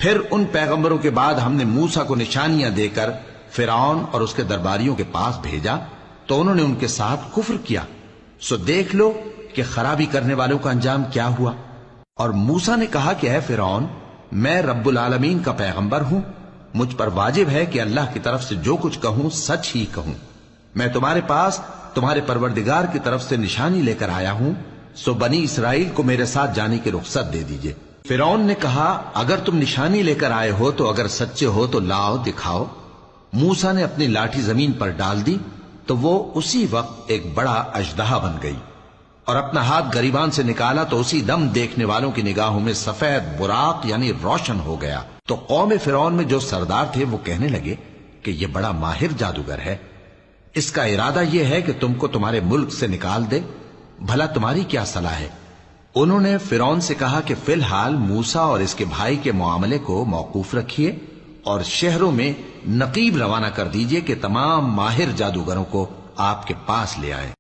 پھر ان پیغمبروں کے بعد ہم نے موسیٰ کو نشانیاں دے کر فرعون اور اس کے درباریوں کے پاس بھیجا تو انہوں نے ان کے ساتھ کفر کیا، سو دیکھ لو کہ خرابی کرنے والوں کا انجام کیا ہوا۔ اور موسیٰ نے کہا کہ اے فرعون، میں رب العالمین کا پیغمبر ہوں، مجھ پر واجب ہے کہ اللہ کی طرف سے جو کچھ کہوں سچ ہی کہوں۔ میں تمہارے پاس تمہارے پروردگار کی طرف سے نشانی لے کر آیا ہوں، سو بنی اسرائیل کو میرے ساتھ جانے کی رخصت دے دیجئے۔ فرعون نے کہا اگر تم نشانی لے کر آئے ہو تو اگر سچے ہو تو لاؤ دکھاؤ۔ موسیٰ نے اپنی لاٹھی زمین پر ڈال دی تو وہ اسی وقت ایک بڑا اژدہا بن گئی، اور اپنا ہاتھ گریبان سے نکالا تو اسی دم دیکھنے والوں کی نگاہوں میں سفید براق یعنی روشن ہو گیا۔ تو قوم فرعون میں جو سردار تھے وہ کہنے لگے کہ یہ بڑا ماہر جادوگر ہے، اس کا ارادہ یہ ہے کہ تم کو تمہارے ملک سے نکال دے، بھلا تمہاری کیا صلاح ہے؟ انہوں نے فرعون سے کہا کہ فی الحال موسیٰ اور اس کے بھائی کے معاملے کو موقوف رکھیے اور شہروں میں نقیب روانہ کر دیجئے کہ تمام ماہر جادوگروں کو آپ کے پاس لے آئیں۔